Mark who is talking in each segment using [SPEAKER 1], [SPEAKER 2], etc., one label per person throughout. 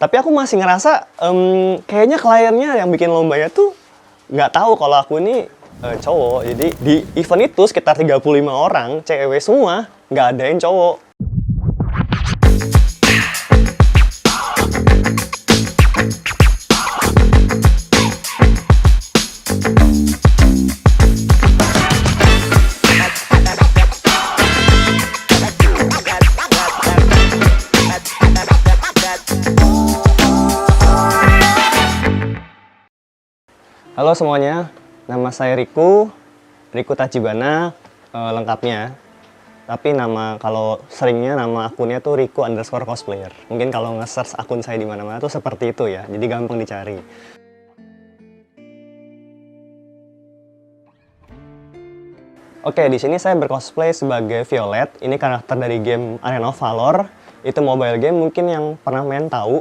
[SPEAKER 1] Tapi aku masih ngerasa kayaknya kliennya yang bikin lombanya tuh nggak tahu kalau aku ini cowok. Jadi di event itu sekitar 35 orang, cewek semua, nggak ada yang cowok. Halo semuanya, nama saya Riku Tachibana lengkapnya. Tapi kalau seringnya nama akunnya tuh Riku_cosplayer. Mungkin kalau nge-search akun saya di mana-mana tuh seperti itu ya, jadi gampang dicari. Oke, di sini saya bercosplay sebagai Violet. Ini karakter dari game Arena of Valor. Itu mobile game mungkin yang pernah main tahu.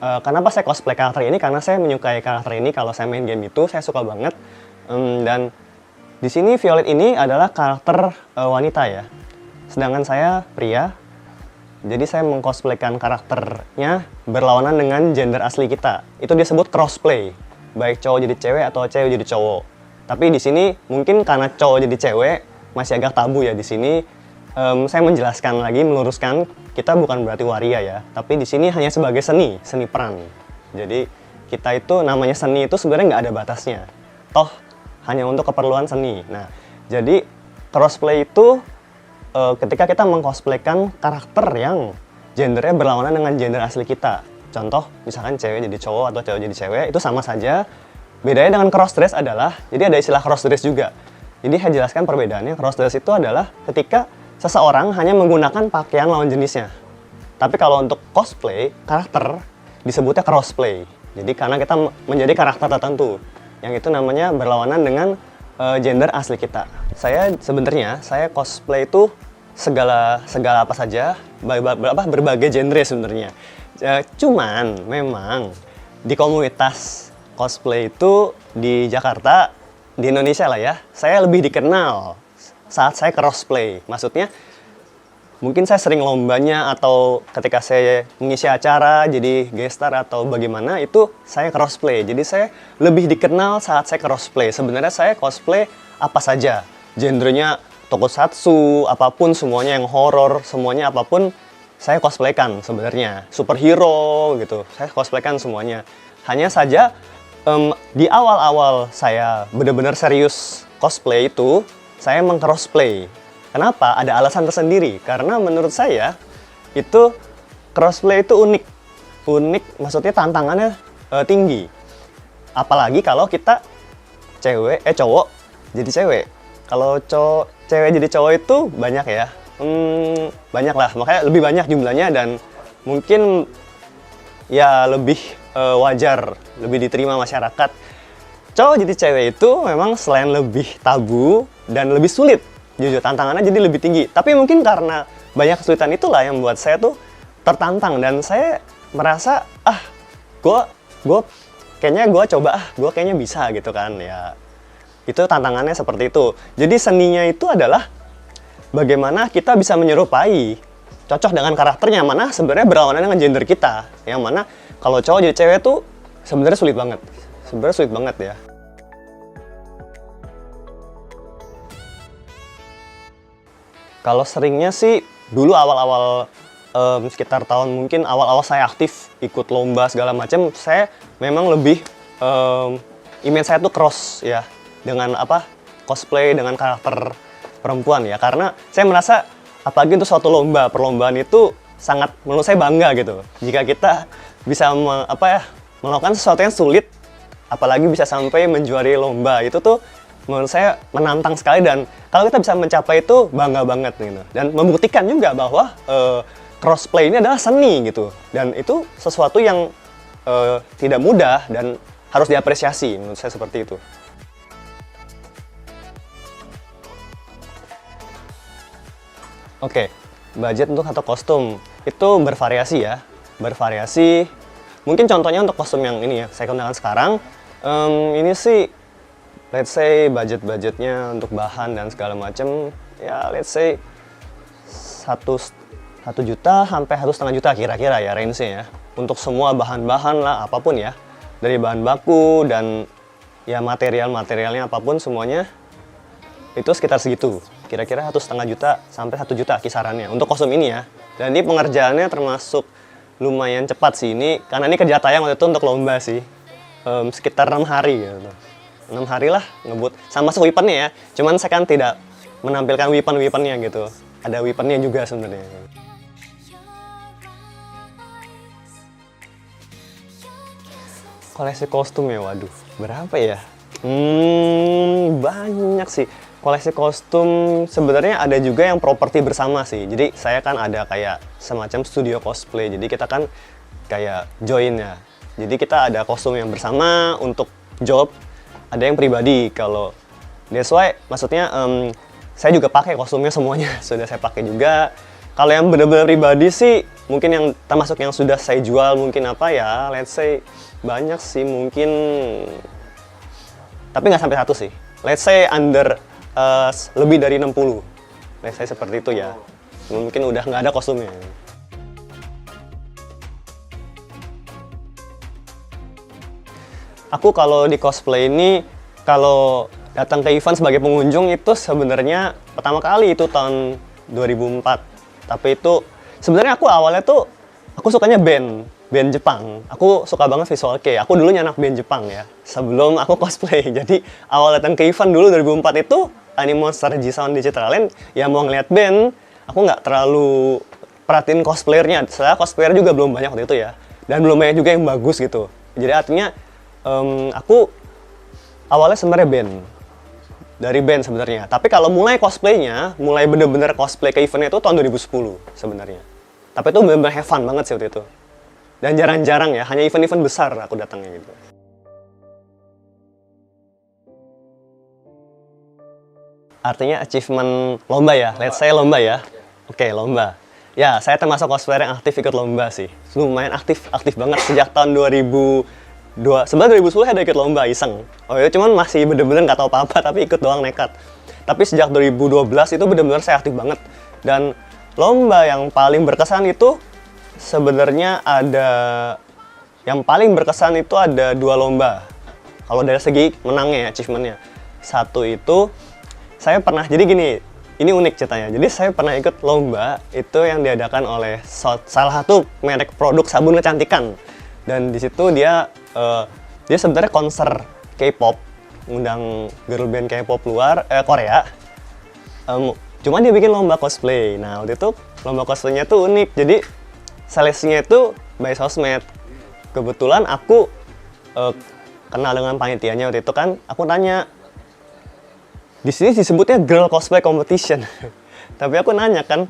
[SPEAKER 1] Kenapa saya cosplay karakter ini? Karena saya menyukai karakter ini. Kalau saya main game itu, saya suka banget. Dan di sini Violet ini adalah karakter wanita ya. Sedangkan saya pria. Jadi saya mengcosplaykan karakternya berlawanan dengan gender asli kita. Itu disebut crossplay. Baik cowok jadi cewek atau cewek jadi cowok. Tapi di sini mungkin karena cowok jadi cewek masih agak tabu ya di sini. Saya menjelaskan lagi, meluruskan, kita bukan berarti waria ya, tapi di sini hanya sebagai seni peran. Jadi kita itu namanya seni itu sebenarnya nggak ada batasnya. Toh hanya untuk keperluan seni. Nah, jadi crossplay itu ketika kita mengcosplaykan karakter yang gendernya berlawanan dengan gender asli kita. Contoh, misalkan cewek jadi cowok atau cowok jadi cewek, itu sama saja. Bedanya dengan crossdress adalah, jadi ada istilah crossdress juga. Jadi saya jelaskan perbedaannya. Crossdress itu adalah ketika seseorang hanya menggunakan pakaian lawan jenisnya. Tapi kalau untuk cosplay, karakter disebutnya crossplay. Jadi karena kita menjadi karakter tertentu, yang itu namanya berlawanan dengan gender asli kita. Saya cosplay itu segala apa saja, berbagai genre sebenarnya. Cuman memang di komunitas cosplay itu di Jakarta, di Indonesia lah ya, saya lebih dikenal saat saya crossplay. Maksudnya mungkin saya sering lombanya atau ketika saya mengisi acara jadi guest star atau bagaimana, itu saya crossplay. Jadi saya lebih dikenal saat saya crossplay. Sebenarnya saya cosplay apa saja, genrenya tokusatsu, apapun, semuanya yang horor, semuanya apapun saya cosplaykan sebenarnya. Superhero gitu, saya cosplaykan semuanya. Hanya saja di awal-awal saya benar-benar serius cosplay itu, saya meng-crossplay. Kenapa? Ada alasan tersendiri. Karena menurut saya, itu crossplay itu unik. Unik, maksudnya tantangannya tinggi. Apalagi kalau kita cowok jadi cewek. Kalau cewek jadi cowok itu banyak ya. Banyak lah, makanya lebih banyak jumlahnya dan mungkin ya lebih wajar, lebih diterima masyarakat. Cowok jadi cewek itu memang selain lebih tabu dan lebih sulit, jujur tantangannya jadi lebih tinggi. Tapi mungkin karena banyak kesulitan itulah yang membuat saya tuh tertantang dan saya merasa gue kayaknya gue kayaknya bisa gitu kan ya. Itu tantangannya seperti itu. Jadi seninya itu adalah bagaimana kita bisa menyerupai, cocok dengan karakternya, mana sebenarnya berlawanan dengan gender kita. Yang mana kalau cowok jadi cewek tuh sebenarnya sulit banget. Sebenarnya sulit banget ya. Kalau seringnya sih dulu awal-awal sekitar tahun mungkin awal-awal saya aktif ikut lomba segala macam, saya memang lebih image saya tuh cross ya dengan cosplay dengan karakter perempuan ya, karena saya merasa apalagi untuk suatu perlombaan itu sangat menurut saya bangga gitu jika kita bisa melakukan sesuatu yang sulit, apalagi bisa sampai menjuari lomba. Itu tuh menurut saya menantang sekali dan kalau kita bisa mencapai itu bangga banget gitu. Dan membuktikan juga bahwa crossplay ini adalah seni gitu. Dan itu sesuatu yang tidak mudah dan harus diapresiasi, menurut saya seperti itu. Oke, budget untuk satu kostum itu bervariasi ya. Bervariasi. Mungkin contohnya untuk kostum yang ini ya, saya gunakan sekarang. Ini sih let's say budgetnya untuk bahan dan segala macam ya let's say 1 juta sampai 1,5 juta kira-kira ya range-nya ya. untuk semua bahan-bahan lah, apapun ya, dari bahan baku dan ya materialnya apapun semuanya itu sekitar segitu, kira-kira 1,5 juta sampai 1 juta kisarannya untuk kostum ini ya. Dan ini pengerjaannya termasuk lumayan cepat sih ini, karena ini kerja tayang waktu itu untuk lomba sih, sekitar 6 hari gitu. 6 hari lah ngebut, sama weaponnya ya, cuman saya kan tidak menampilkan weaponnya gitu, ada weaponnya juga sebenarnya. Koleksi kostum ya, waduh, berapa ya? Banyak sih. Koleksi kostum sebenarnya ada juga yang properti bersama sih. Jadi saya kan ada kayak semacam studio cosplay. Jadi kita kan kayak join ya. Jadi kita ada kostum yang bersama untuk job, ada yang pribadi. Kalau that's why maksudnya saya juga pakai kostumnya semuanya. Sudah saya pakai juga. Kalau yang benar-benar pribadi sih, mungkin yang termasuk yang sudah saya jual mungkin apa ya, let's say banyak sih mungkin, tapi nggak sampai 1 sih. Let's say under lebih dari 60. Let's say seperti itu ya. Mungkin udah nggak ada kostumnya. Aku kalau di cosplay ini, kalau datang ke event sebagai pengunjung itu sebenarnya pertama kali itu tahun 2004. Tapi itu sebenarnya aku awalnya tuh aku sukanya band Jepang. Aku suka banget visual kei. Aku dulunya anak band Jepang ya, sebelum aku cosplay. Jadi awal datang ke event dulu 2004 itu Animoster G-Sound Digital Land, ya mau ngeliat band, aku nggak terlalu perhatiin cosplayernya. Saya cosplayer juga belum banyak waktu itu ya, dan belum banyak juga yang bagus gitu. Jadi artinya aku awalnya sebenarnya dari band sebenarnya. Tapi kalau mulai cosplaynya, mulai bener-bener cosplay ke eventnya itu tahun 2010 sebenarnya. Tapi itu bener-bener have fun banget sih waktu itu. Dan jarang-jarang ya, hanya event-event besar aku datangnya gitu. Artinya achievement lomba ya, let's say lomba ya. Oke, lomba. Ya, saya termasuk cosplayer yang aktif ikut lomba sih. Lumayan aktif banget sejak tahun 2002. Sebenarnya 2010 ada ikut lomba iseng. Oh itu cuman masih bener-bener nggak tahu apa-apa, tapi ikut doang nekat. Tapi sejak 2012 itu bener-bener saya aktif banget. Dan lomba yang paling berkesan itu sebenarnya yang paling berkesan itu ada 2 lomba. Kalau dari segi menangnya, achievementnya. Satu itu saya pernah, jadi gini, ini unik ceritanya. Jadi saya pernah ikut lomba itu yang diadakan oleh salah satu merek produk sabun kecantikan. Dan di situ dia sebenarnya konser K-pop, ngundang girl band K-pop luar Korea. Cuma dia bikin lomba cosplay. Nah, waktu itu lomba cosplaynya tuh unik. Jadi seleksinya itu by sosmed. Kebetulan aku kenal dengan panitianya waktu itu kan. Aku tanya, di sini disebutnya girl cosplay competition. Tapi aku nanya kan,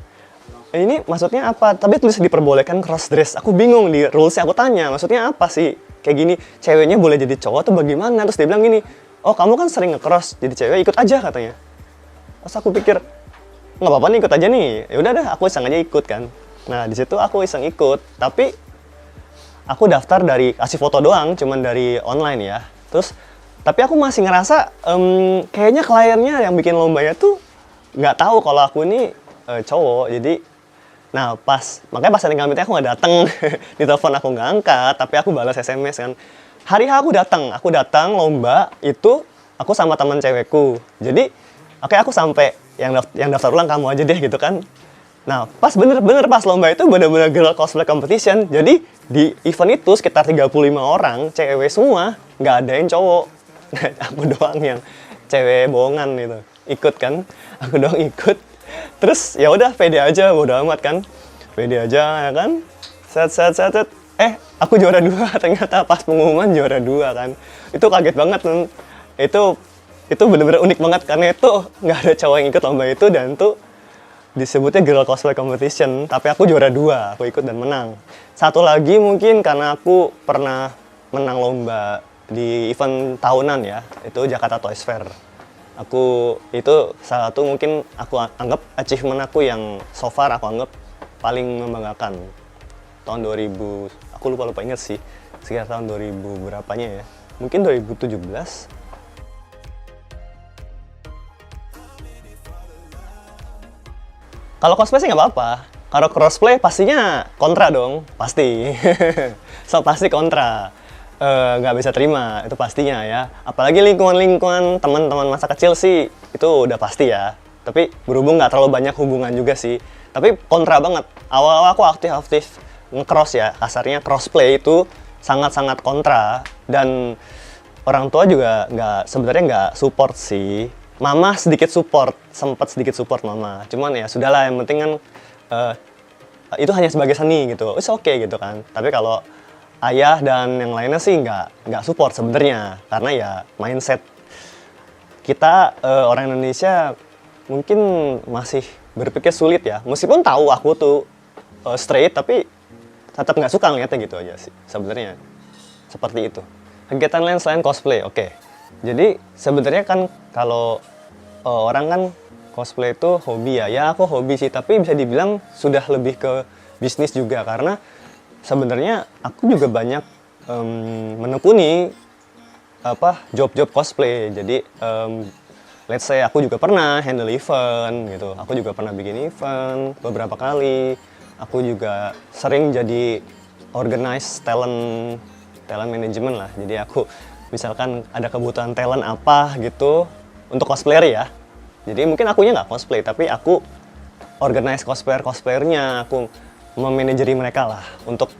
[SPEAKER 1] ini maksudnya apa? Tapi tulis diperbolehkan cross dress. Aku bingung di rules-nya, aku tanya, maksudnya apa sih? Kayak gini, ceweknya boleh jadi cowok atau bagaimana? Terus dia bilang gini, oh kamu kan sering nge-cross jadi cewek, ikut aja katanya. Terus aku pikir, nggak apa-apa nih, ikut aja nih. Ya udah dah, aku iseng aja ikut kan. Nah di situ aku iseng ikut, tapi aku daftar dari kasih foto doang, cuman dari online ya. Terus tapi aku masih ngerasa kayaknya kliennya yang bikin lombanya tuh nggak tahu kalau aku ini cowok. Jadi nah makanya pas setting committee aku nggak datang. Di telepon aku nggak angkat, tapi aku balas SMS kan. Hari H aku datang lomba itu aku sama teman cewekku. Jadi oke, aku sampai yang daftar ulang kamu aja deh gitu kan. Nah pas bener-bener pas lomba itu bener-bener girl cosplay competition. Jadi di event itu sekitar 35 orang cewek semua, nggak ada yang cowok. Aku doang yang cewek bohongan gitu. Ikut kan, aku doang ikut. Terus ya udah pede aja, bodo amat kan. Pede aja ya kan. Set. Aku juara 2 ternyata pas pengumuman juara 2 kan. Itu kaget banget kan. Itu bener-bener unik banget karena itu nggak ada cowok yang ikut lomba itu, dan tuh disebutnya girl cosplay competition, tapi aku juara 2, aku ikut dan menang. Satu lagi mungkin karena aku pernah menang lomba di event tahunan ya, itu Jakarta Toys Fair. Itu salah satu mungkin aku anggap achievement aku yang so far aku anggap paling membanggakan. Tahun 2000, aku lupa inget sih, sekitar tahun 2000 berapanya ya, mungkin 2017. Kalau cosplay sih nggak apa-apa, Kalau crossplay pastinya kontra dong, pasti. So pasti kontra. Nggak bisa terima, itu pastinya ya. Apalagi lingkungan-lingkungan teman-teman masa kecil sih, itu udah pasti ya. Tapi berhubung nggak terlalu banyak hubungan juga sih. Tapi kontra banget. Awal-awal aku aktif-aktif nge-cross ya, kasarnya crossplay itu sangat-sangat kontra. Dan orang tua juga sebenarnya nggak support sih. Mama sedikit support, sempat sedikit support mama. Cuman ya sudahlah, yang penting kan itu hanya sebagai seni gitu. It's okay gitu kan. Tapi kalau ayah dan yang lainnya sih nggak support sebenarnya, karena ya mindset kita orang Indonesia mungkin masih berpikir sulit ya. Meskipun tahu aku tuh straight, tapi tetap nggak suka ngeliatnya gitu aja sih sebenarnya. Seperti itu. Kegiatan lain selain cosplay, oke. Jadi sebenarnya kan kalau orang kan cosplay itu hobi ya. Ya aku hobi sih, tapi bisa dibilang sudah lebih ke bisnis juga, karena sebenarnya aku juga banyak menekuni job-job cosplay. Jadi let's say aku juga pernah handle event gitu. Aku juga pernah bikin event beberapa kali. Aku juga sering jadi organize talent management lah. Jadi aku misalkan ada kebutuhan talent apa gitu untuk cosplayer ya. Jadi mungkin akunya nggak cosplay, tapi aku organize cosplayernya, aku memanajeri mereka lah untuk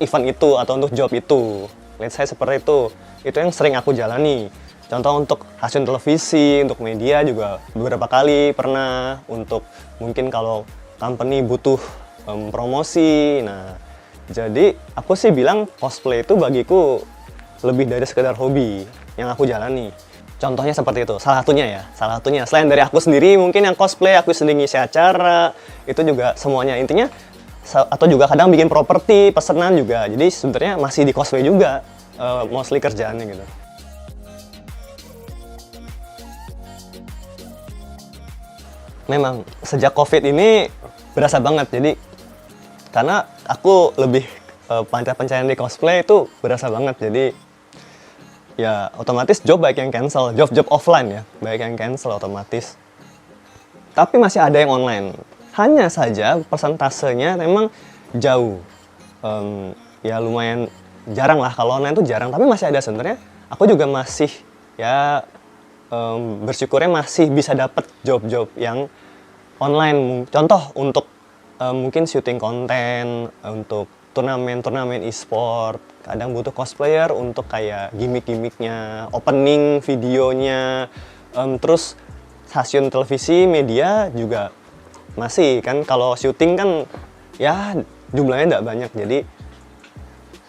[SPEAKER 1] event itu atau untuk job itu. Let's say seperti itu. Itu yang sering aku jalani. Contoh untuk stasiun televisi, untuk media juga beberapa kali pernah. Untuk mungkin kalau company butuh promosi. Nah, jadi aku sih bilang cosplay itu bagiku lebih dari sekedar hobi yang aku jalani. Contohnya seperti itu, salah satunya. Selain dari aku sendiri, mungkin yang cosplay, aku sendiri ngisi acara, itu juga semuanya. Intinya, atau juga kadang bikin properti, pesanan juga. Jadi sebenarnya masih di cosplay juga, mostly kerjaannya gitu. Memang, sejak COVID ini berasa banget. Jadi, karena aku lebih pencarian di cosplay itu berasa banget. Jadi, ya otomatis job baik yang cancel, job offline ya, baik yang cancel otomatis. Tapi masih ada yang online. Hanya saja persentasenya memang jauh. Ya lumayan jarang lah, kalau online itu jarang, tapi masih ada sebenarnya. Aku juga masih ya bersyukurnya masih bisa dapat job-job yang online. Contoh untuk mungkin syuting konten, untuk turnamen e-sport, kadang butuh cosplayer untuk kayak gimmick-gimmicknya, opening videonya, terus stasiun televisi, media juga masih kan. Kalau syuting kan ya jumlahnya tidak banyak, jadi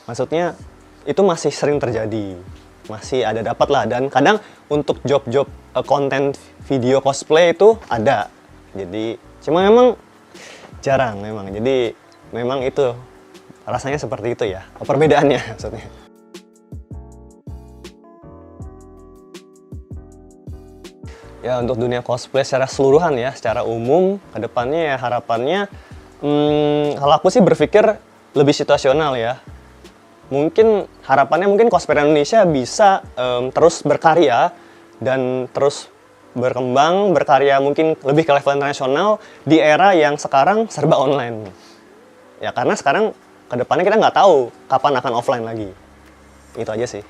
[SPEAKER 1] maksudnya itu masih sering terjadi, masih ada dapat lah. Dan kadang untuk job-job konten video cosplay itu ada, jadi cuma memang jarang memang. Jadi memang itu rasanya seperti itu ya, perbedaannya maksudnya. Ya untuk dunia cosplay secara keseluruhan ya, secara umum, kedepannya ya harapannya, kalau aku sih berpikir lebih situasional ya. Mungkin harapannya mungkin cosplayer Indonesia bisa terus berkarya dan terus berkembang, berkarya mungkin lebih ke level internasional di era yang sekarang serba online. Ya karena sekarang kedepannya kita nggak tahu kapan akan offline lagi. Itu aja sih.